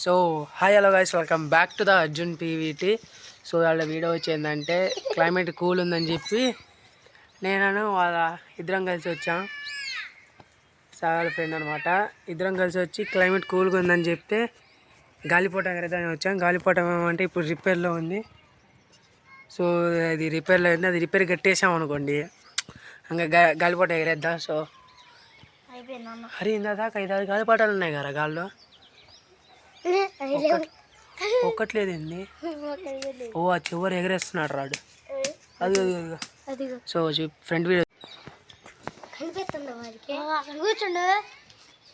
So hi hello guys, welcome back to the Arjun PVT. So వాళ్ళ video వచ్చేందంటే climate cool ఉందని చెప్పి నేను వాళ్ళ ఇద్దరం కలిసి వచ్చాం. సాగర్ ఫ్రెండ్ అనమాట. ఇద్దరం కలిసి వచ్చి క్లైమేట్ కూల్గా ఉందని చెప్తే గాలిపటం ఎగరేద్దామని వచ్చాం. గాలిపటం ఏమంటే ఇప్పుడు రిపేర్లో ఉంది. సో అది రిపేర్లో ఉంది, అది రిపేర్ కట్టేసాం అనుకోండి, ఇంకా గాలిపటం ఎగరేద్దాం. సో హరి ఇందాక 5-6 గాలిపటాలు ఉన్నాయి కదా గాల్లో. ఒక్కట్లేదండి. ఓ ఆ చివరి ఎగరేస్తున్నాడు రాడు. అది సో ఫ్రంట్ వీడియో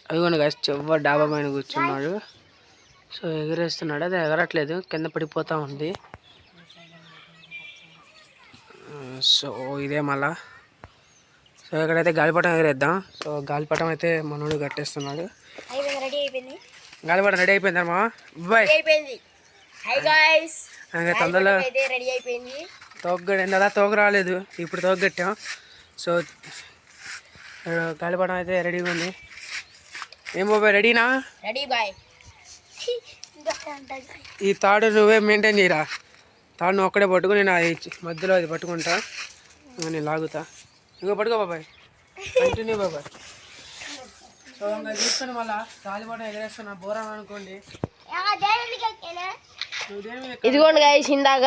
అదిగోండి గాయస్, చివరి డాబా పైన కూర్చున్నాడు. సో ఎగరేస్తున్నాడు, అది ఎగరట్లేదు, కింద పడిపోతూ ఉంది. సో ఇదే మళ్ళా. సో ఇక్కడైతే గాలిపటం ఎగరేద్దాం. సో గాలిపటం అయితే మనోడు కట్టేస్తున్నాడు. గాలిపటం రెడీ అయిపోయిందమ్మా బాయ్. తొందరలో తోగ తోగ రాలేదు, ఇప్పుడు తోగ కట్టాం. సో గాలిపటం అయితే రెడీగా ఉంది. ఏం బాబాయ్, రెడీనా? Ready boy. ఈ తాడు నువ్వే మెయింటైన్ చేయరా. తాడు నువ్వు ఒక్కడే పట్టుకుని నేను అది మధ్యలో అది పట్టుకుంటా, నేను లాగుతా. ఇగో పట్టుకో బాబాయ్, కంటిన్యూ బాబాయ్. సో ఇంకా తీసుకొని మళ్ళా గాలిపటం ఎగరేస్తున్నా బోరాను అనుకోండి. ఇదిగోండి గాయస్, ఇందాక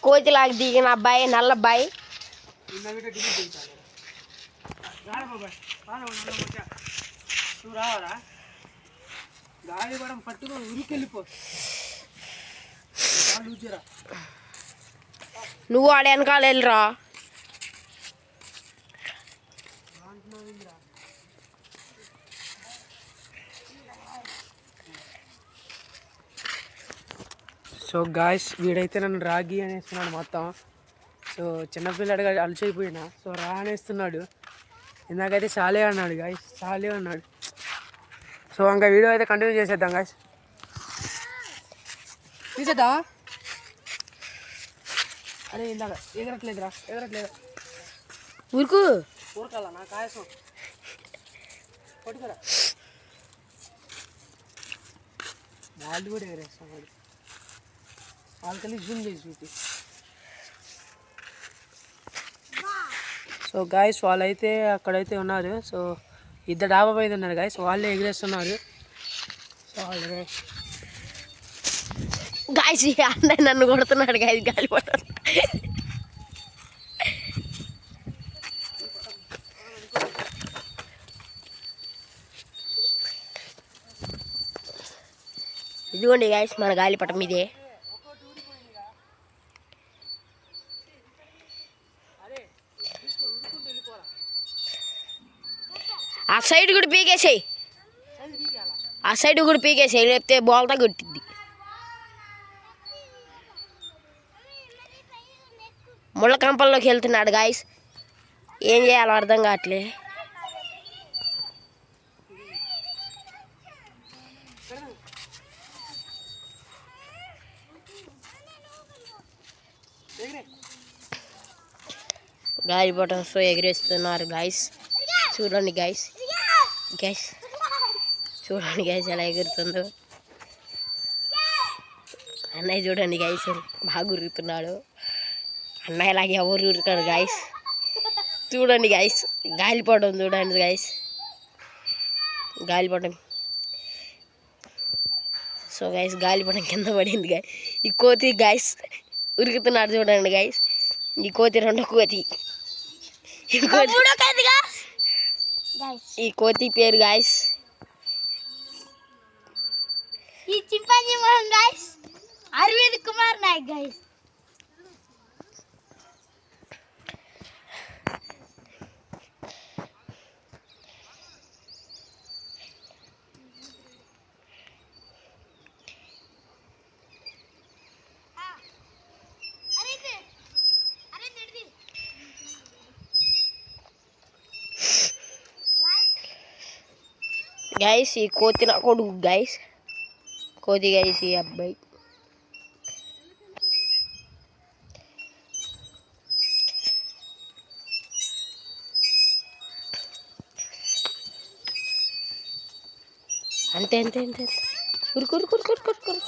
కోతిలాగా దిగిన అబ్బాయి, నల్ల అబ్బాయి. నువ్వు రావాలా? గాలిపటం పట్టుకో, ఉరికెళ్ళిపో. నువ్వు ఆడ వెనకాల వెళ్ళరా. సో గాయస్, వీడైతే నన్ను రాగి అనేస్తున్నాడు మొత్తం. సో చిన్నపిల్లడిగా అలసిపోయినా. సో రా అనేస్తున్నాడు. ఇందాకైతే చాలే అన్నాడు గాయస్, చాలే అన్నాడు. సో ఇంకా వీడియో అయితే కంటిన్యూ చేసేద్దాం గాయస్. తీసేద్దా? అరే ఇందాక ఎగరట్లేదురా, ఎగరట్లేదు. ఊరుకు ఊరకాల నా కాయసం పట్టుకురా. వాళ్ళు కూడా ఎగరేస్తాం, వాడు వాళ్ళకని జూమ్ చేసి చూపి. సో గాయస్, వాళ్ళైతే అక్కడైతే ఉన్నారు. సో ఇద్దరు డాబా పైన ఉన్నారు గాయస్, వాళ్ళే ఎగిరేస్తున్నారు. సో వాళ్ళు గాయస్, అన్నయ్య నన్ను కొడుతున్నాడు గాయస్ గాలిపటం. ఇదిగోండి గాయస్, మన గాలిపటం ఇదే. ఆ సైడ్ కూడా పీకేసాయి, ఆ సైడ్ కూడా పీకేసాయి, లేకపోతే బోల్తా కొట్టింది. ముళ్ళ కంపల్లోకి వెళ్తున్నాడు గాయస్, ఏం చేయాలో అర్థం కావట్లే. గాలిపటంతో ఎగిరేస్తున్నారు గాయస్. చూడండి గాయస్, గ్యాస్ చూడండి గ్యాస్ ఎలా ఎగురుతుందో. అన్నయ్య చూడండి గాయస్, బాగా ఉరుకుతున్నాడు. అన్నయ్య ఇలాగే ఎవరు ఉరుకారు గాయస్. చూడండి గాయస్, గాలిపటం చూడండి గాయస్, గాలిపటం. సో గాయస్, గాలిపటం కింద పడింది గాయస్. ఈ కోతి గాయస్ ఉరుకుతున్నాడు చూడండి గాయస్. ఈ కోతి రెండో కోతి. ఈ కోతి పేరు గాయస్ ఈ chimpanzee Mohan guys, Arvind Kumar Nayak guys. Guys, ఈ కోతి నా కొడుకు గాయస్, కోతి గాయస్ ఈ అబ్బాయి. అంతే అంతే అంతే కురు కురు కురు కురు కురు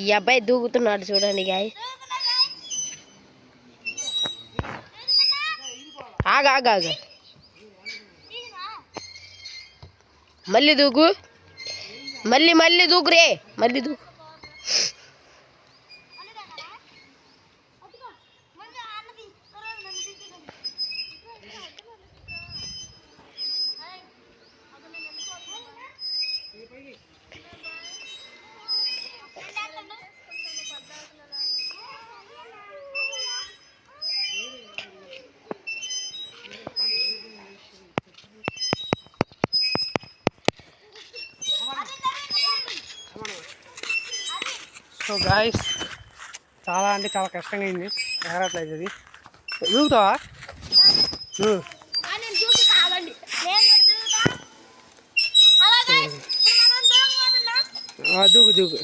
ఈ అబ్బాయి దూకుతున్నాడు చూడండి గాయ. ఆగా మళ్ళీ దూకు, మళ్ళీ దూకు రే, మళ్ళీ దూకు. సో గాయస్ చాలా అంటే చాలా కష్టంగా అయింది, ఎగరట్లేదు అది. దూకుతావా? దూకు దూకు.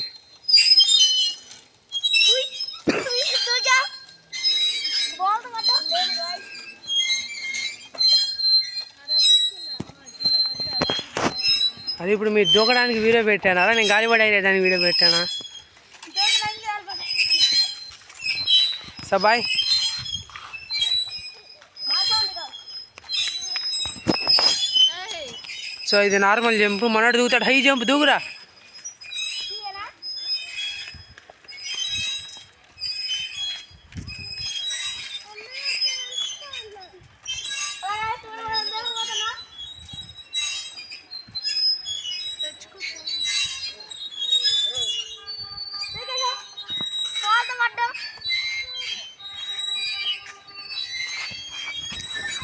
అది ఇప్పుడు మీరు దూకడానికి వీడియో పెట్టానా, నేను గాలి పడేయడానికి వీడియో పెట్టానా? So bye. సో ఇది నార్మల్ జంప్, మనోడు దూకుతాడు హై జంప్, దూకురా.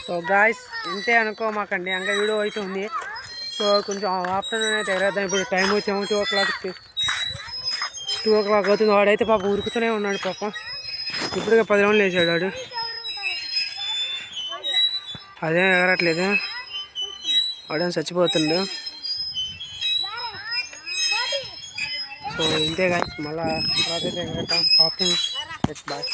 సో గాయస్ ఇంతే అనుకోమాకండి, ఇంకా వీడియో అయితే ఉంది. సో కొంచెం ఆఫ్టర్నూన్ అయితే ఎగరేద్దాం. ఇప్పుడు టైం వచ్చాము 2 o'clock. 2 o'clock అవుతుంది. వాడైతే పాపం ఉరుకుతూనే ఉన్నాడు పాపం. ఇప్పుడుగా 10 రౌండ్లు వేసాడు వాడు, అదేం ఎగరట్లేదు, వాడేం చచ్చిపోతుండు. సో ఇంతే గాయస్, మళ్ళీ తర్వాత అయితే ఎగరటాం. Afternoon bye.